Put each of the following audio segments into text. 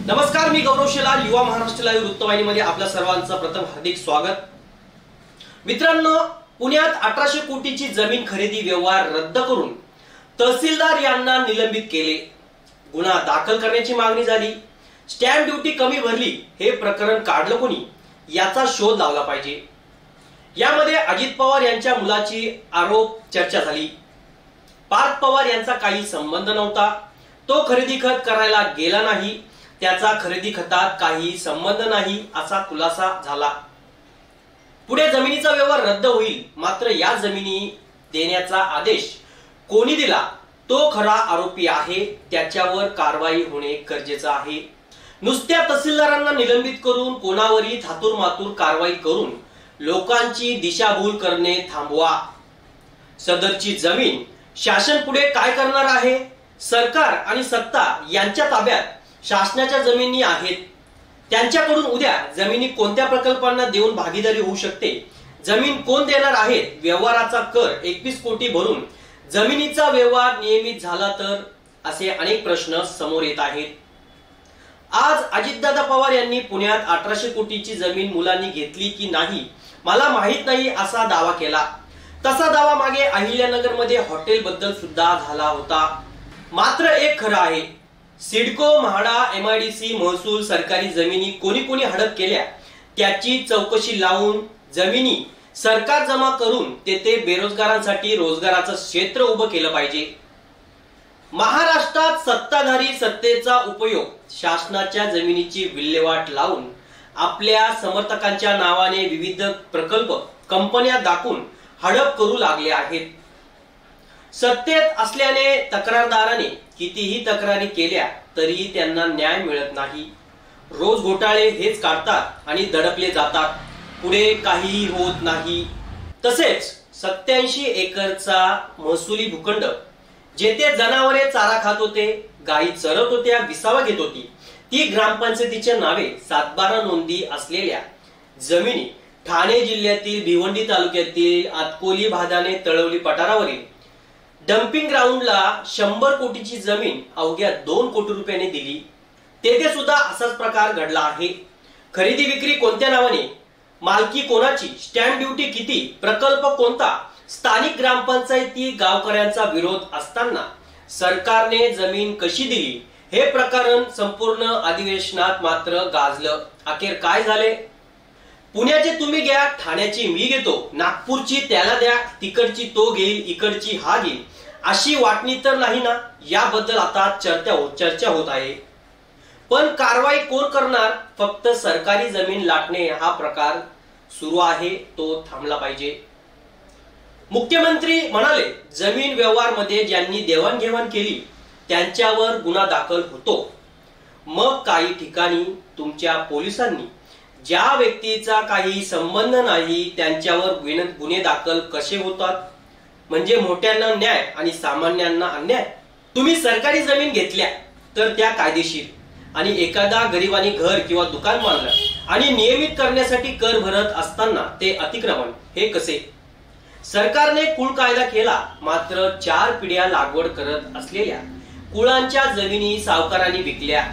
नमस्कार, मी गौरव शेलार, युवा महाराष्ट्र लाईव्ह वृत्तवाहिनीमध्ये आपल्या सर्वांचं प्रथम हार्दिक स्वागत। मित्रांनो, पुण्यात 1800 कोटीची जमीन खरेदी व्यवहार रद्द करून तहसीलदार यांना निलंबित केले। गुन्हा दाखल करण्याची मागणी झाली। स्टॅम्प ड्युटी कमी भरली, हे प्रकरण काढलं कोणी याचा शोध लावला पाहिजे। यामध्ये अजित पवार यांच्या मुलाची आरोप चर्चा झाली। पार्थ पवार यांचा काही संबंध नव्हता, तो खरेदी खत करायला गेला नाही, त्याचा खरेदी खतात काही संबंध नाही असा खुलासा झाला। पुढे जमिनीचा व्यवहार रद्द होईल, मात्र या जमिनी देण्याचा आदेश कोणी दिला तो खरा आरोपी आहे, त्याच्यावर कारवाई होणे गरजेचं आहे। नुसत्या तहसीलदारांना निलंबित करून कोणावरही थातूर मातूर कारवाई करून लोकांची दिशाभूल करणे थांबवा। सदरची जमीन शासन पुढे काय करणार आहे? सरकार आणि सत्ता यांच्या ताब्यात शासनाच्या जमिनी आहेत, त्यांच्याकडून उद्या जमिनी कोणत्या प्रकल्पांना देऊन भागीदारी होऊ शकते, जमीन कोण देणार आहेत, व्यवहाराचा कर 21 कोटी भरून जमिनीचा व्यवहार नियमित झाला तर, असे अनेक प्रश्न समोर येत आहेत। आज अजितदादा पवार यांनी पुण्यात 1800 कोटीची जमीन मुलांनी घेतली की नाही मला माहित नाही असा दावा केला। तसा दावा मागे अहिल्यानगर मध्ये हॉटेल बद्दल सुद्धा झाला होता। मात्र एक खरं आहे, सिडको, म्हाडा, MIDC, महसूल, सरकारी जमिनी कोणी हडप केल्या त्याची चौकशी लावून जमिनी सरकार जमा करून तेथे बेरोजगारांसाठी रोजगाराचं क्षेत्र उभं केलं पाहिजे। महाराष्ट्रात सत्ताधारी सत्तेचा उपयोग शासनाच्या जमिनीची विल्हेवाट लावून आपल्या समर्थकांच्या नावाने विविध प्रकल्प कंपन्या दाखवून हडप करू लागले आहेत। सत्तेत असल्याने तक्रारदाराने कितीही तक्रारी केल्या तरी त्यांना न्याय मिळत नाही। रोज घोटाळे हेच काढतात आणि दडपले जातात, पुढे काहीही होत नाही। तसेच 87 एकरचा महसुली भूखंड जेथे जनावरे चारा खात होते, गायी चरत होत्या, विसावा घेत होती, ती ग्रामपंचायतीच्या नावे 7/12 नोंदी असलेल्या जमिनी ठाणे जिल्ह्यातील भिवंडी तालुक्यातील आतकोली, भादाने, तळवली पठारावरील डम्पिंग ग्राउंडला 100 कोटीची जमीन अवघ्या 2 कोटी रुपयांनी दिली। तेथे सुद्धा असाच प्रकार घडला आहे। खरेदी विक्री कोणत्या नावाने, मालकी कोणाची, स्टॅम्प ड्युटी किती, प्रकल्प कोणता, स्थानिक ग्रामपंचायती गावकऱ्यांचा विरोध असताना सरकारने जमीन कशी दिली, हे प्रकरण संपूर्ण अधिवेशनात मात्र गाजलं। अखेर काय झाले? पुण्याचे तुम्ही घ्या, ठाण्याची मी घेतो, नागपूरची त्याला द्या, तिकडची तो घेईल, इकडची हा घेईल, अशी वाटणी तर नाही ना? याबद्दल आता चर्चा होत आहे। पण कारवाई कोण करणार? फक्त सरकारी जमीन लाटणे हा प्रकार सुरू आहे, तो थांबला पाहिजे। मुख्यमंत्री म्हणाले, जमीन व्यवहार मध्ये ज्यांनी देवाणघेवाण केली त्यांच्यावर गुन्हा दाखल होतो। मग काही ठिकाणी तुमच्या पोलिसांनी ज्या व्यक्तीचा काही संबंध नाही त्यांच्यावर गुन्हे दाखल कसे होतात? म्हणजे मोठ्यांना न्याय आणि सामान्यांना अन्याय। तुम्ही सरकारी जमीन घेतल्या तर त्या कायदेशीर, आणि एखादा गरिबाने घर किंवा दुकान बांधलं आणि नियमित करण्यासाठी कर भरत असताना ते अतिक्रमण, हे कसे? सरकारने कुळ कायदा केला, मात्र 4 पिढ्या लागवड करत असलेल्या कुळांच्या जमिनी सावकारांनी विकल्या।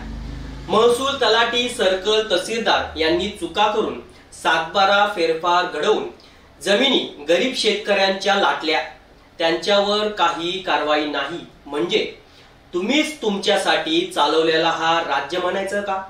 महसूल, तलाठी, सर्कल, तहसीलदार यांनी चुका करून 7/12 फेरफार घडवून जमिनी गरीब शेतकऱ्यांच्या लाटल्या, त्यांच्यावर काही कारवाई नाही। म्हणजे तुम्हीच तुमच्यासाठी चालवलेला हा राज्य म्हणायचं का?